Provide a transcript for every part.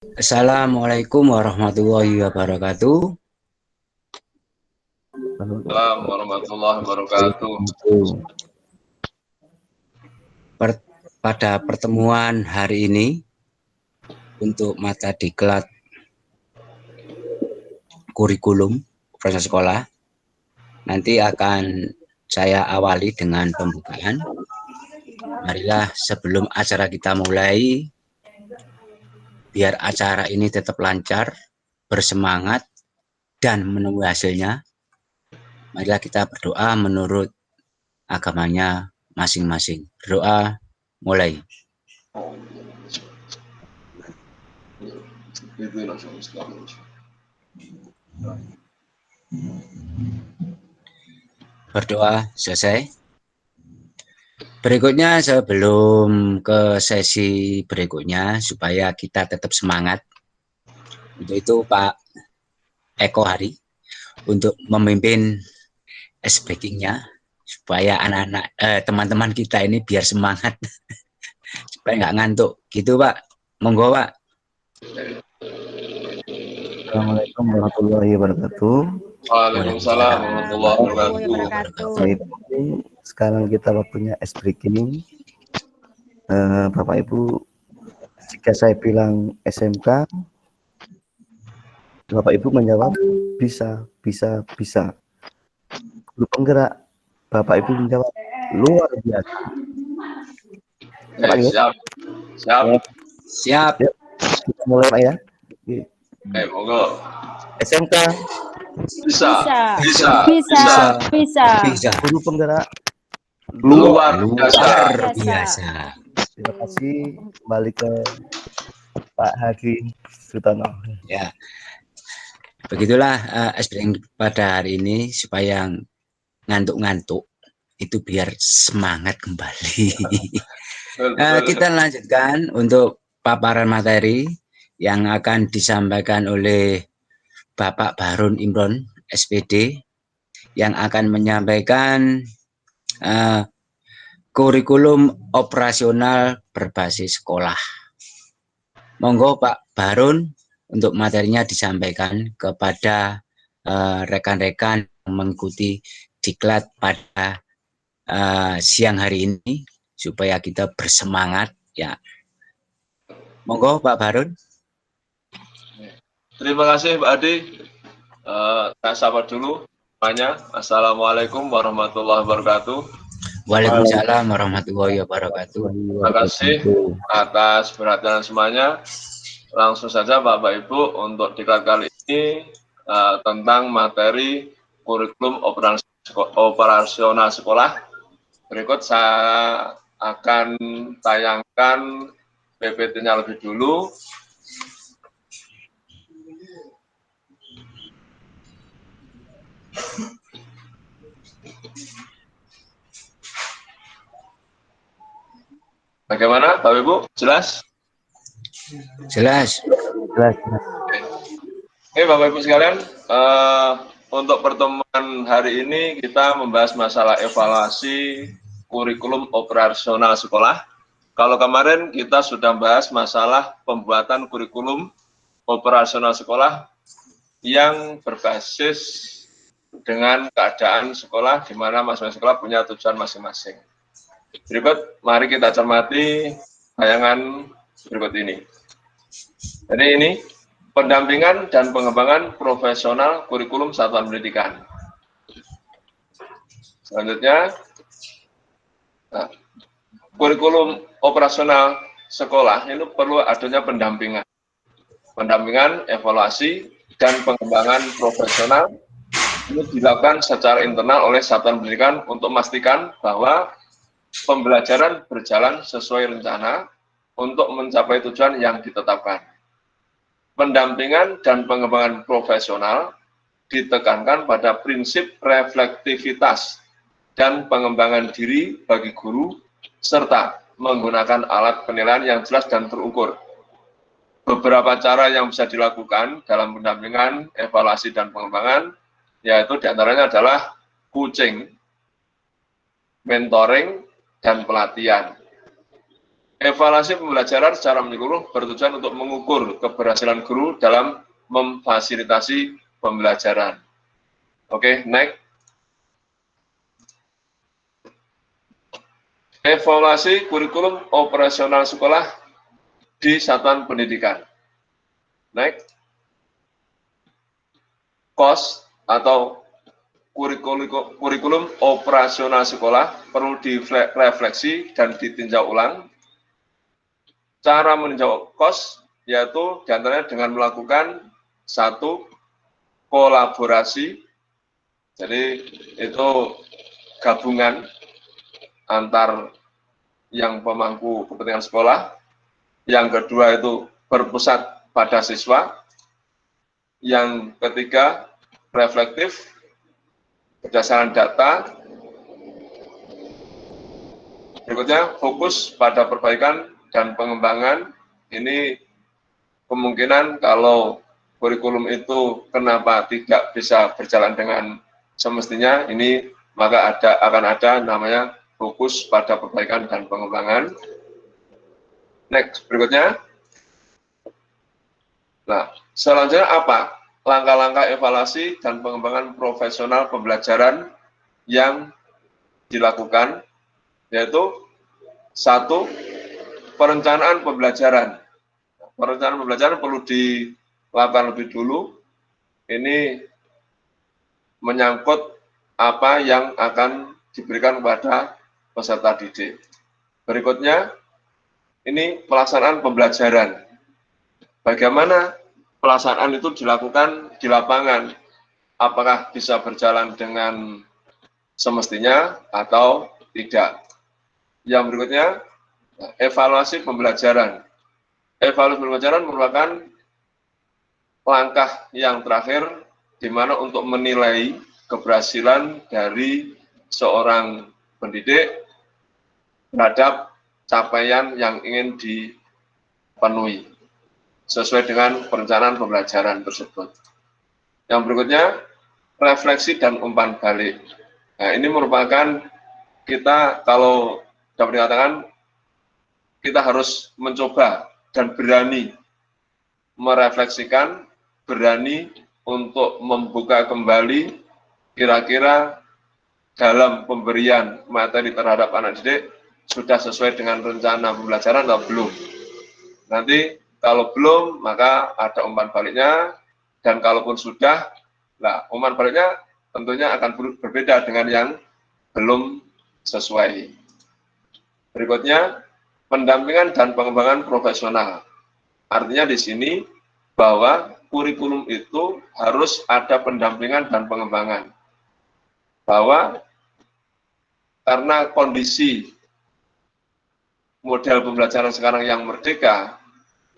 Assalamualaikum warahmatullahi wabarakatuh. Assalamualaikum warahmatullahi wabarakatuh. Pada pertemuan hari ini untuk mata diklat kurikulum proses sekolah, nanti akan saya awali dengan pembukaan. Marilah sebelum acara kita mulai, biar acara ini tetap lancar, bersemangat, dan menemui hasilnya, marilah kita berdoa menurut agamanya masing-masing. Berdoa mulai. Berdoa selesai. Berikutnya sebelum ke sesi berikutnya supaya kita tetap semangat. Untuk itu Pak Eko Hari untuk memimpin speakingnya supaya anak-anak teman-teman kita ini biar semangat supaya nggak ngantuk gitu Pak. Monggo Pak. Assalamualaikum warahmatullahi wabarakatuh. Waalaikumsalam warahmatullahi wabarakatuh. Baik, sekarang kita waktunya speaking. Bapak Ibu, jika saya bilang SMK, Bapak Ibu menjawab bisa. Guru penggerak, Bapak Ibu menjawab luar biasa. Siap. Ya, kita mulai Pak ya. Monggo. SMK Bisa. Guru penggerak Luar biasa. Terima kasih. Kembali ke Pak Hadi Sutono. Ya, begitulah speaking pada hari ini supaya ngantuk-ngantuk itu biar semangat kembali. Kita lanjutkan untuk paparan materi yang akan disampaikan oleh Bapak Bahrun Imron, SPD, yang akan menyampaikan kurikulum operasional berbasis sekolah. Monggo Pak Bahrun untuk materinya disampaikan kepada rekan-rekan yang mengikuti diklat pada siang hari ini supaya kita bersemangat ya. Monggo Pak Bahrun. Terima kasih Pak Adi. Saya sapa dulu semuanya. Assalamualaikum warahmatullahi wabarakatuh. Waalaikumsalam warahmatullahi wabarakatuh. Terima kasih atas perhatian semuanya. Langsung saja Bapak Ibu untuk diklat kali ini tentang materi kurikulum operasional sekolah. Berikut saya akan tayangkan PPT-nya lebih dulu. Bagaimana Bapak Ibu? Jelas? Jelas. Oke Bapak Ibu sekalian, untuk pertemuan hari ini kita membahas masalah evaluasi kurikulum operasional sekolah. Kalau kemarin kita sudah bahas masalah pembuatan kurikulum operasional sekolah yang berbasis dengan keadaan sekolah di mana masing-masing sekolah punya tujuan masing-masing. Berikut, mari kita cermati tayangan berikut ini. Jadi ini pendampingan dan pengembangan profesional kurikulum satuan pendidikan. Selanjutnya, kurikulum operasional sekolah ini perlu adanya pendampingan, evaluasi, dan pengembangan profesional ini dilakukan secara internal oleh satuan pendidikan untuk memastikan bahwa pembelajaran berjalan sesuai rencana untuk mencapai tujuan yang ditetapkan. Pendampingan dan pengembangan profesional ditekankan pada prinsip reflektivitas dan pengembangan diri bagi guru, serta menggunakan alat penilaian yang jelas dan terukur. Beberapa cara yang bisa dilakukan dalam pendampingan, evaluasi, dan pengembangan, yaitu diantaranya adalah coaching, mentoring, dan pelatihan. Evaluasi pembelajaran secara menyeluruh bertujuan untuk mengukur keberhasilan guru dalam memfasilitasi pembelajaran. Oke, next. Evaluasi kurikulum operasional sekolah di satuan pendidikan. Next. KOS atau kurikulum operasional sekolah perlu direfleksi dan ditinjau ulang. Cara meninjau KOS yaitu diantaranya dengan melakukan satu, kolaborasi. Jadi itu gabungan antar yang pemangku kepentingan sekolah. Yang kedua itu berpusat pada siswa. Yang ketiga reflektif berdasarkan data. Berikutnya fokus pada perbaikan dan pengembangan. Ini kemungkinan kalau kurikulum itu kenapa tidak bisa berjalan dengan semestinya, ini maka akan ada namanya fokus pada perbaikan dan pengembangan. Next, berikutnya. Nah, selanjutnya apa? Langkah-langkah evaluasi dan pengembangan profesional pembelajaran yang dilakukan, yaitu satu, perencanaan pembelajaran. Perencanaan pembelajaran perlu dilakukan lebih dulu. Ini menyangkut apa yang akan diberikan kepada peserta didik. Berikutnya, ini pelaksanaan pembelajaran. Bagaimana pelaksanaan itu dilakukan di lapangan? Apakah bisa berjalan dengan semestinya atau tidak? Yang berikutnya, evaluasi pembelajaran. Evaluasi pembelajaran merupakan langkah yang terakhir di mana untuk menilai keberhasilan dari seorang pendidik terhadap capaian yang ingin dipenuhi sesuai dengan perencanaan pembelajaran tersebut. Yang berikutnya, refleksi dan umpan balik. Nah, ini merupakan kita kalau dapat dikatakan kita harus mencoba dan berani merefleksikan, berani untuk membuka kembali kira-kira dalam pemberian materi terhadap anak didik sudah sesuai dengan rencana pembelajaran atau belum. Nanti kalau belum, maka ada umpan baliknya, dan kalaupun sudah, nah umpan baliknya tentunya akan berbeda dengan yang belum sesuai. Berikutnya, pendampingan dan pengembangan profesional. Artinya di sini bahwa kurikulum itu harus ada pendampingan dan pengembangan. Bahwa karena kondisi model pembelajaran sekarang yang merdeka,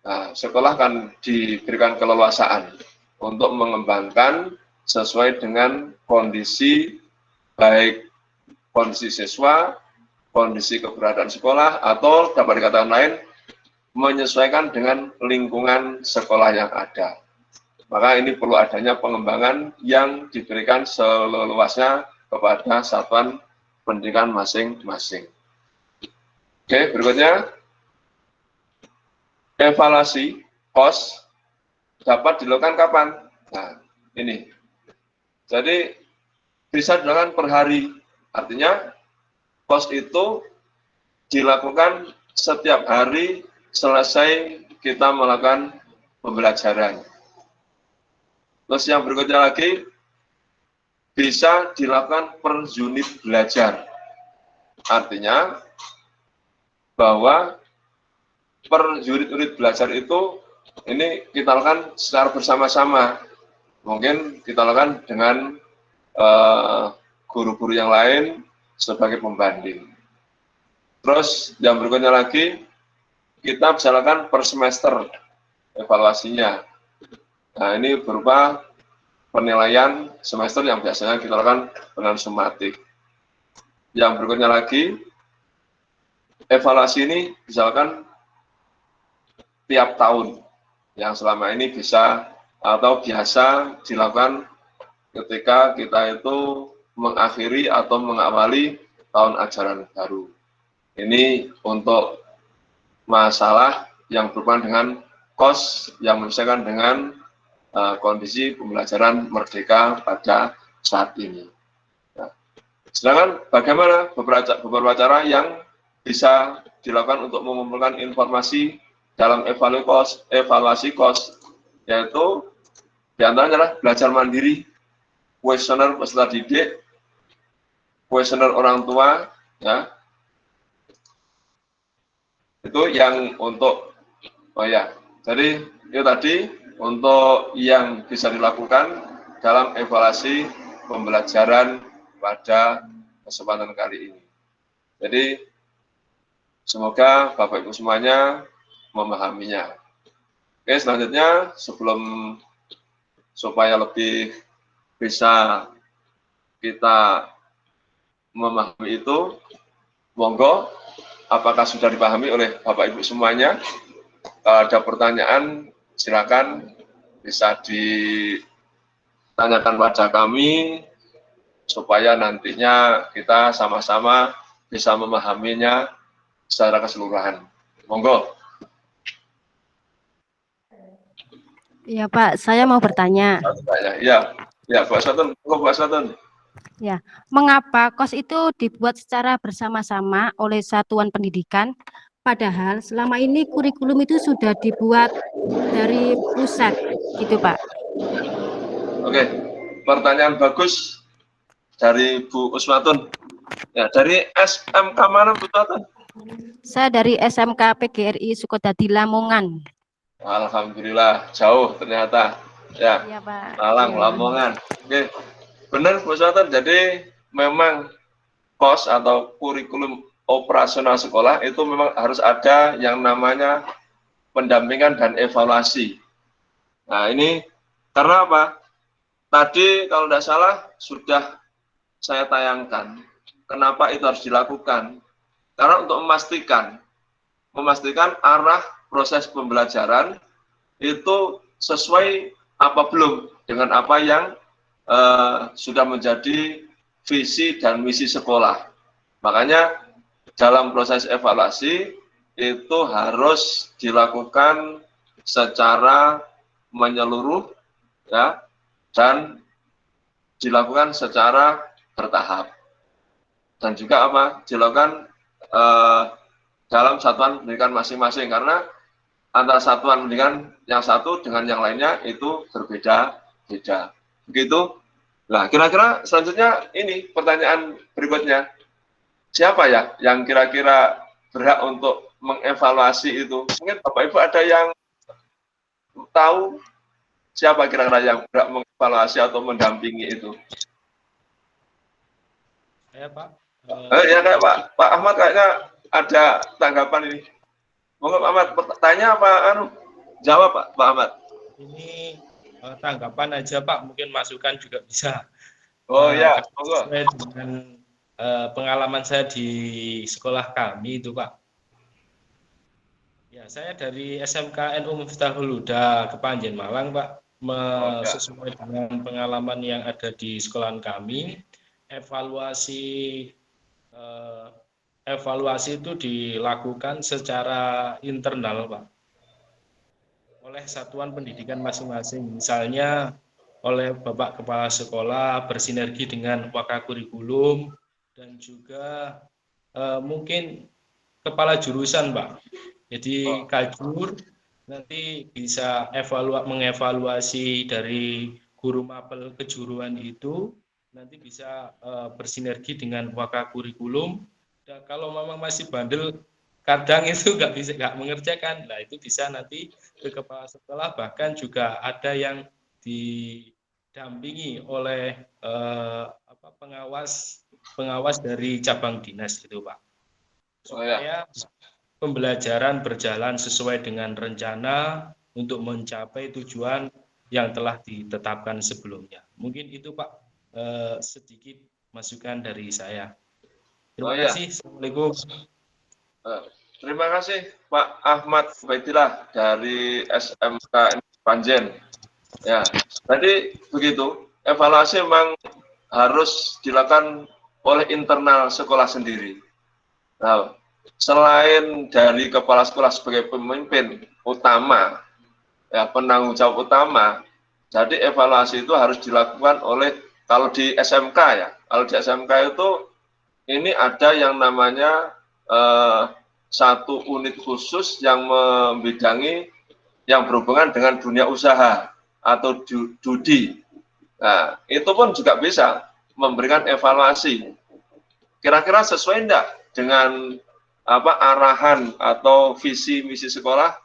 nah, sekolah akan diberikan keleluasaan untuk mengembangkan sesuai dengan kondisi, baik kondisi siswa, kondisi keberadaan sekolah, atau dapat dikatakan lain, menyesuaikan dengan lingkungan sekolah yang ada. Maka ini perlu adanya pengembangan yang diberikan seleluasnya kepada satuan pendidikan masing-masing. Oke, berikutnya, evaluasi KOS dapat dilakukan kapan? Nah, ini. Jadi, bisa dilakukan per hari. Artinya, KOS itu dilakukan setiap hari selesai kita melakukan pembelajaran. Terus yang berikutnya lagi, bisa dilakukan per unit belajar. Artinya, bahwa per unit belajar itu, ini kita lakukan secara bersama-sama. Mungkin kita lakukan dengan guru-guru yang lain sebagai pembanding. Terus yang berikutnya lagi, kita bisa lakukan per semester evaluasinya. Nah, ini berupa penilaian semester yang biasanya kita lakukan dengan sumatik. Yang berikutnya lagi, evaluasi ini bisa lakukan tiap tahun, yang selama ini bisa atau biasa dilakukan ketika kita itu mengakhiri atau mengawali tahun ajaran baru. Ini untuk masalah yang berhubungan dengan kos yang menyesuaikan dengan kondisi pembelajaran merdeka pada saat ini. Nah, sedangkan bagaimana beberapa cara yang bisa dilakukan untuk mengumpulkan informasi dalam evaluasi kos, yaitu diantaranya adalah belajar mandiri, kuesioner peserta didik, kuesioner orang tua, ya. Itu yang untuk, jadi itu tadi untuk yang bisa dilakukan dalam evaluasi pembelajaran pada kesempatan kali ini. Jadi semoga Bapak Ibu semuanya memahaminya. Oke, selanjutnya supaya lebih bisa kita memahami itu, monggo, apakah sudah dipahami oleh Bapak Ibu semuanya? Kalau ada pertanyaan, silakan bisa ditanyakan pada kami, supaya nantinya kita sama-sama bisa memahaminya secara keseluruhan. Monggo. Ya Pak, saya mau bertanya. Ya, Pak Satun. Pak Satun. Ya, mengapa KOS itu dibuat secara bersama-sama oleh satuan pendidikan, padahal selama ini kurikulum itu sudah dibuat dari pusat, gitu Pak? Oke, pertanyaan bagus dari Bu Usmatun. Ya, dari SMK mana Bu Usmatun? Saya dari SMK PGRI Sukodadi Lamongan. Alhamdulillah, jauh ternyata. Ya, Ya Pak. Malang, Ya. Lamongan. Oke, benar Bu Usmatun. Jadi memang KOS atau kurikulum operasional sekolah itu memang harus ada yang namanya pendampingan dan evaluasi. Nah, ini karena apa? Tadi kalau tidak salah sudah saya tayangkan. Kenapa itu harus dilakukan? Karena untuk memastikan arah proses pembelajaran itu sesuai apa belum dengan apa yang sudah menjadi visi dan misi sekolah. Makanya dalam proses evaluasi itu harus dilakukan secara menyeluruh, ya, dan dilakukan secara bertahap, dan juga apa, dilakukan dalam satuan pendidikan masing-masing, karena antara satuan pendidikan yang satu dengan yang lainnya itu berbeda-beda. Begitu. Nah, kira-kira selanjutnya ini pertanyaan berikutnya, siapa ya yang kira-kira berhak untuk mengevaluasi itu? Mungkin Bapak Ibu ada yang tahu siapa kira-kira yang berhak mengevaluasi atau mendampingi itu? Ya Pak. Ya kayak Pak Ahmad kayaknya ada tanggapan ini. Monggo Pak Ahmad, tanya apa jawab Pak Ahmad? Ini tanggapan aja Pak, mungkin masukan juga bisa. Oh ya, monggo. Sesuai dengan pengalaman saya di sekolah kami itu Pak. Ya, saya dari SMK NU Miftahul Huda Kepanjen Malang Pak, sesuai dengan pengalaman yang ada di sekolahan kami, evaluasi itu dilakukan secara internal Pak, oleh satuan pendidikan masing-masing. Misalnya oleh Bapak Kepala Sekolah bersinergi dengan Wakakurikulum dan juga mungkin Kepala Jurusan Pak. Jadi Kajur nanti bisa mengevaluasi dari guru mapel kejuruan itu, nanti bisa bersinergi dengan Wakakurikulum. Dan kalau memang masih bandel, kadang itu nggak mengerjakan, nah itu bisa nanti ke kepala sekolah, bahkan juga ada yang didampingi oleh pengawas dari cabang dinas gitu Pak, supaya pembelajaran berjalan sesuai dengan rencana untuk mencapai tujuan yang telah ditetapkan sebelumnya. Mungkin itu Pak, sedikit masukan dari saya. Terima kasih. Assalamualaikum. Terima kasih Pak Ahmad Baidillah dari SMK Panjen. Ya, jadi begitu. Evaluasi memang harus dilakukan oleh internal sekolah sendiri. Nah, selain dari kepala sekolah sebagai pemimpin utama, ya penanggung jawab utama, jadi evaluasi itu harus dilakukan oleh, kalau di SMK ya, kalau di SMK itu ini ada yang namanya satu unit khusus yang membidangi yang berhubungan dengan dunia usaha atau DUDI. Nah, itu pun juga bisa memberikan evaluasi. Kira-kira sesuai enggak dengan arahan atau visi misi sekolah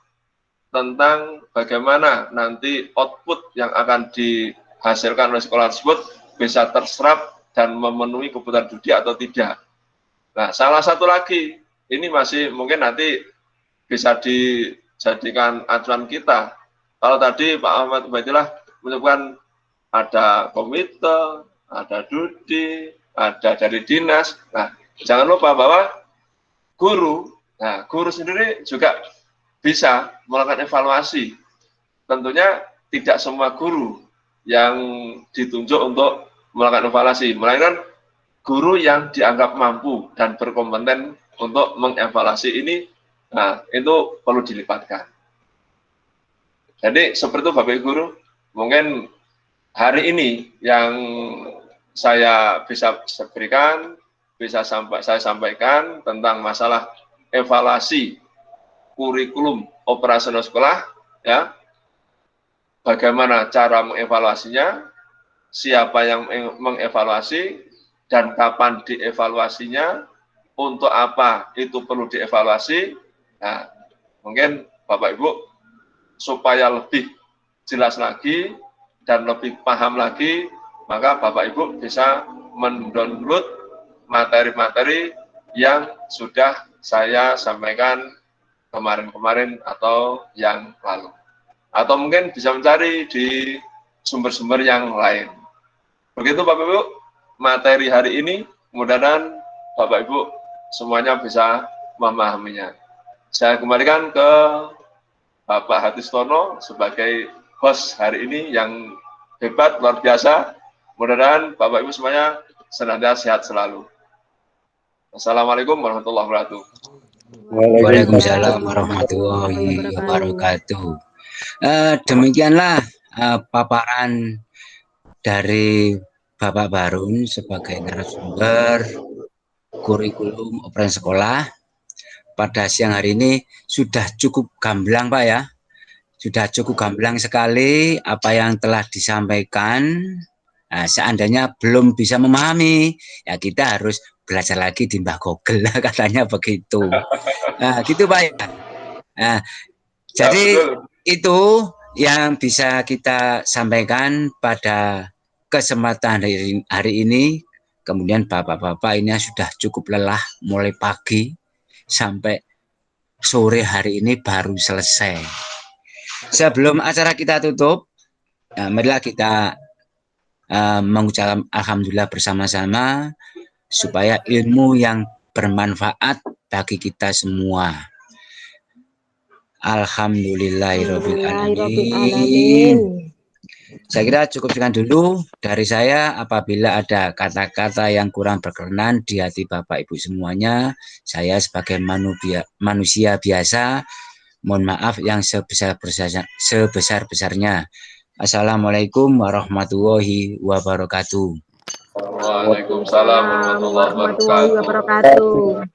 tentang bagaimana nanti output yang akan dihasilkan oleh sekolah tersebut bisa terserap dan memenuhi kebutuhan DUDI atau tidak. Nah, salah satu lagi, ini masih mungkin nanti bisa dijadikan acuan kita. Kalau tadi Pak Ahmad Ubaidillah menyebutkan ada komite, ada DUDI, ada dari dinas. Nah, jangan lupa bahwa guru sendiri juga bisa melakukan evaluasi. Tentunya tidak semua guru yang ditunjuk untuk melakukan evaluasi, melainkan guru yang dianggap mampu dan berkompeten untuk mengevaluasi ini, nah itu perlu dilibatkan. Jadi seperti itu Bapak Ibu Guru, mungkin hari ini yang saya bisa berikan, saya sampaikan tentang masalah evaluasi kurikulum operasional sekolah, ya, bagaimana cara mengevaluasinya, siapa yang mengevaluasi, dan kapan dievaluasinya, untuk apa itu perlu dievaluasi. Nah, mungkin Bapak Ibu supaya lebih jelas lagi dan lebih paham lagi, maka Bapak Ibu bisa mendownload materi-materi yang sudah saya sampaikan kemarin-kemarin atau yang lalu. Atau mungkin bisa mencari di sumber-sumber yang lain. Begitu Bapak Ibu, materi hari ini, mudah-mudahan Bapak Ibu semuanya bisa memahaminya. Saya kembalikan ke Bapak Hatistono sebagai host hari ini yang hebat, luar biasa. Mudah-mudahan Bapak Ibu semuanya senantiasa sehat selalu. Assalamualaikum warahmatullahi wabarakatuh. Waalaikumsalam warahmatullahi wabarakatuh. Demikianlah paparan dari Bapak Barun sebagai narasumber kurikulum operasi sekolah. Pada siang hari ini sudah cukup gamblang Pak ya. Sudah cukup gamblang sekali apa yang telah disampaikan. Nah, seandainya belum bisa memahami, ya kita harus belajar lagi di Mbah Google katanya begitu. Nah, gitu Pak ya. Nah, jadi itu yang bisa kita sampaikan pada kesempatan hari ini. Kemudian bapak-bapak ini sudah cukup lelah mulai pagi sampai sore hari ini baru selesai. Sebelum acara kita tutup, marilah kita mengucapkan alhamdulillah bersama-sama supaya ilmu yang bermanfaat bagi kita semua. Alhamdulillahirabbil alamin. Saya kira cukup sekian dulu dari saya. Apabila ada kata-kata yang kurang berkenan di hati Bapak Ibu semuanya, saya sebagai manusia biasa mohon maaf yang sebesar-besarnya. Assalamualaikum warahmatullahi wabarakatuh. Waalaikumsalam warahmatullahi wabarakatuh.